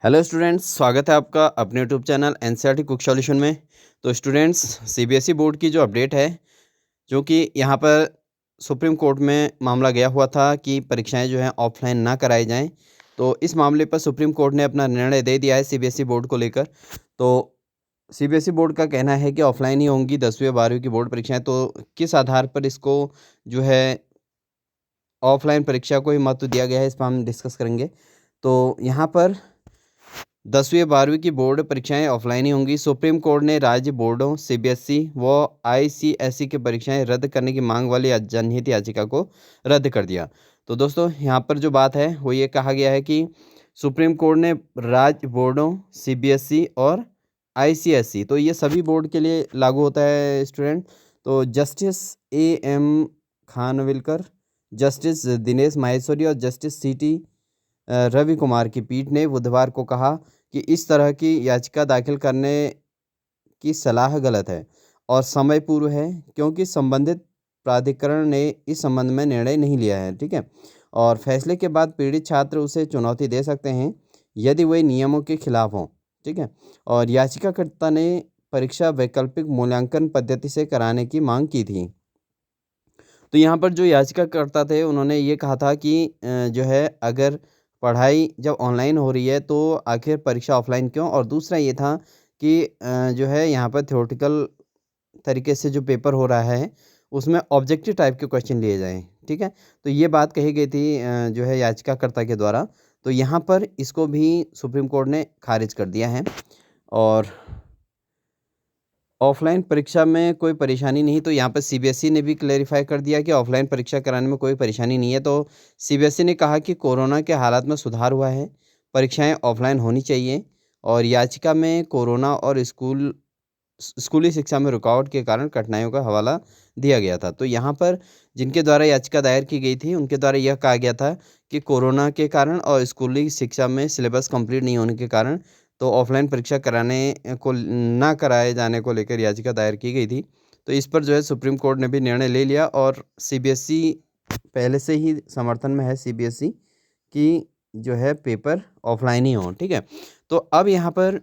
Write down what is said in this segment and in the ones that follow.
Hello students, स्वागत है आपका अपने YouTube channel NCERT quick solution में। तो स्टूडेंट्स, सीबीएसई बोर्ड की जो अपडेट है, जो कि यहाँ पर सुप्रीम कोर्ट में मामला गया हुआ था कि परीक्षाएं जो हैं ऑफलाइन ना कराई जाएं। तो इस मामले पर सुप्रीम कोर्ट ने अपना निर्णय दे दिया है सीबीएसई बोर्ड को लेकर। तो सीबीएसई बोर्ड का कहना है कि ऑफलाइन ही होंगी 10वीं और 12वीं की बोर्ड परीक्षाएं। तो किस आधार पर इसको जो है ऑफलाइन परीक्षा को ही महत्व दिया गया है, इस पर हम डिस्कस करेंगे। तो यहाँ पर 10वीं और 12वीं की बोर्ड परीक्षाएं ऑफलाइन ही होंगी। सुप्रीम कोर्ट ने राज्य बोर्डों सीबीएसई व आईसीएसई की परीक्षाएं रद्द करने की मांग वाली जनहित याचिका को रद्द कर दिया। तो दोस्तों, यहाँ पर जो बात है वो ये कहा गया है कि सुप्रीम कोर्ट ने राज्य बोर्डों सीबीएसई और आईसीएसई, तो ये सभी बोर्ड के लिए लागू होता है स्टूडेंट। तो justice AM Khanwilkar, justice Dinesh Maheshwari और जस्टिस CT रवि कुमार की पीठ ने बुधवार को कहा कि इस तरह की याचिका दाखिल करने की सलाह गलत है और समय पूर्व है, क्योंकि संबंधित प्राधिकरण ने इस संबंध में निर्णय नहीं लिया है। ठीक है, और फैसले के बाद पीड़ित छात्र उसे चुनौती दे सकते हैं यदि वे नियमों के खिलाफ हों। ठीक है, और याचिकाकर्ता ने परीक्षा वैकल्पिक मूल्यांकन पद्धति से कराने की मांग की थी। तो यहाँ पर जो याचिकाकर्ता थे उन्होंने ये कहा था कि जो है अगर पढ़ाई जब ऑनलाइन हो रही है तो आखिर परीक्षा ऑफलाइन क्यों। और दूसरा ये था कि जो है यहाँ पर थ्योरेटिकल तरीके से जो पेपर हो रहा है उसमें ऑब्जेक्टिव टाइप के क्वेश्चन लिए जाएं। ठीक है, तो ये बात कही गई थी जो है याचिकाकर्ता के द्वारा। तो यहाँ पर इसको भी सुप्रीम कोर्ट ने खारिज कर दिया है। और ऑफलाइन परीक्षा में कोई परेशानी नहीं, तो यहाँ पर सीबीएसई ने भी क्लेरिफाई कर दिया कि ऑफलाइन परीक्षा कराने में कोई परेशानी नहीं है। तो सीबीएसई ने कहा कि कोरोना के हालात में सुधार हुआ है, परीक्षाएं ऑफलाइन होनी चाहिए। और याचिका में कोरोना और स्कूली शिक्षा में रुकावट के कारण कठिनाइयों का हवाला दिया गया था। तो यहाँ पर जिनके द्वारा याचिका दायर की गई थी उनके द्वारा यह कहा गया था कि कोरोना के कारण और स्कूली शिक्षा में सिलेबस कंप्लीट नहीं होने के कारण तो ऑफलाइन परीक्षा कराने को ना कराए जाने को लेकर याचिका दायर की गई थी। तो इस पर जो है सुप्रीम कोर्ट ने भी निर्णय ले लिया और सीबीएसई पहले से ही समर्थन में है सीबीएसई कि जो है पेपर ऑफलाइन ही हो। ठीक है, तो अब यहाँ पर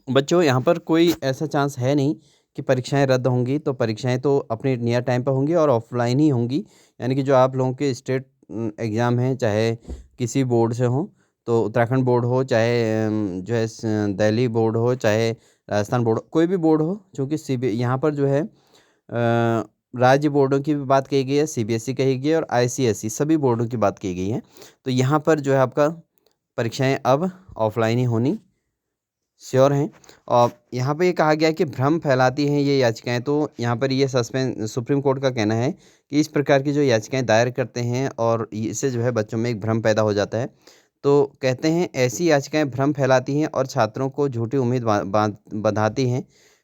बच्चों, यहाँ पर कोई ऐसा चांस है नहीं कि परीक्षाएं रद्द होंगी। तो परीक्षाएं तो अपने नियर टाइम पर होंगी और ऑफलाइन ही होंगी। यानी कि जो आप लोगों के स्टेट एग्ज़ाम हैं, चाहे किसी बोर्ड से हों, तो उत्तराखंड बोर्ड हो, चाहे जो है दिल्ली बोर्ड हो, चाहे राजस्थान बोर्ड हो, कोई भी बोर्ड हो, चूँकि यहाँ पर जो है राज्य बोर्डों की भी बात कही गई है, सीबीएसई कही गई है और आईसीएसई सभी बोर्डों की बात की गई है। तो यहाँ पर जो है आपका परीक्षाएं अब ऑफलाइन ही होनी श्योर हैं। और यहाँ पे ये कहा गया है कि भ्रम फैलाती हैं ये याचिकाएं। तो यहाँ पर ये सुप्रीम कोर्ट का कहना है कि इस प्रकार की जो याचिकाएं दायर करते हैं और इससे जो है बच्चों में एक भ्रम पैदा हो जाता है। तो कहते हैं ऐसी याचिकाएं भ्रम फैलाती हैं और छात्रों को झूठी उम्मीद बंधाती हैं।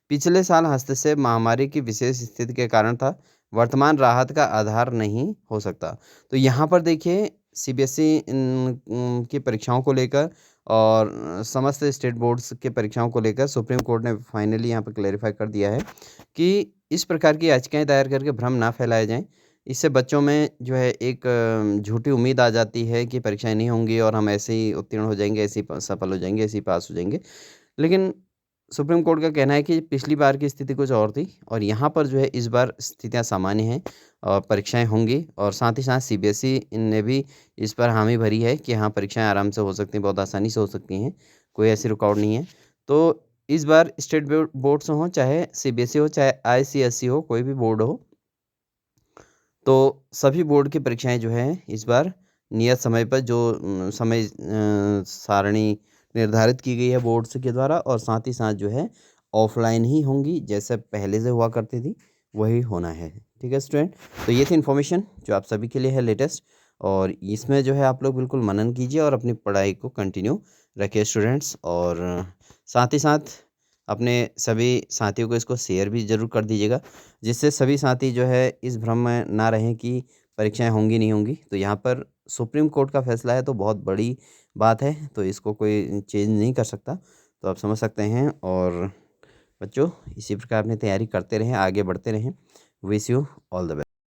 पिछले साल हस्तक्षेप महामारी की विशेष स्थिति के कारण था, वर्तमान राहत का आधार नहीं हो सकता। तो यहाँ पर देखिए सीबीएसई की परीक्षाओं को लेकर और समस्त स्टेट बोर्ड्स के परीक्षाओं को लेकर सुप्रीम कोर्ट ने फाइनली यहाँ पर क्लेरिफाई कर दिया है कि इस प्रकार की याचिकाएं दायर करके भ्रम ना फैलाए जाएं। इससे बच्चों में जो है एक झूठी उम्मीद आ जाती है कि परीक्षाएं नहीं होंगी और हम ऐसे ही उत्तीर्ण हो जाएंगे, ऐसे ही सफल हो जाएंगे, ऐसे ही पास हो जाएंगे। लेकिन सुप्रीम कोर्ट का कहना है कि पिछली बार की स्थिति कुछ और थी और यहाँ पर जो है इस बार स्थितियाँ सामान्य हैं और परीक्षाएं होंगी। और साथ ही साथ सीबीएसई ने भी इस पर हामी भरी है कि हाँ, परीक्षाएं आराम से हो सकती हैं, बहुत आसानी से हो सकती हैं, कोई ऐसी रुकावट नहीं है। तो इस बार स्टेट बोर्ड्स हों, चाहे सीबीएसई हो, चाहे आईसीएसई हो, कोई भी बोर्ड हो, तो सभी बोर्ड की परीक्षाएं जो हैं इस बार नियत समय पर जो समय सारणी निर्धारित की गई है बोर्ड्स के द्वारा, और साथ ही साथ जो है ऑफलाइन ही होंगी, जैसे पहले से हुआ करती थी वही होना है। ठीक है स्टूडेंट, तो ये थी इन्फॉर्मेशन जो आप सभी के लिए है लेटेस्ट। और इसमें जो है आप लोग बिल्कुल मनन कीजिए और अपनी पढ़ाई को कंटिन्यू रखिए स्टूडेंट्स। और साथ ही साथ अपने सभी साथियों को इसको शेयर भी ज़रूर कर दीजिएगा, जिससे सभी साथी जो है इस भ्रम में ना रहें कि परीक्षाएं होंगी नहीं होंगी। तो यहाँ पर सुप्रीम कोर्ट का फैसला है तो बहुत बड़ी बात है, तो इसको कोई चेंज नहीं कर सकता, तो आप समझ सकते हैं। और बच्चों, इसी प्रकार अपनी तैयारी करते रहें, आगे बढ़ते रहें। Wish you all the best.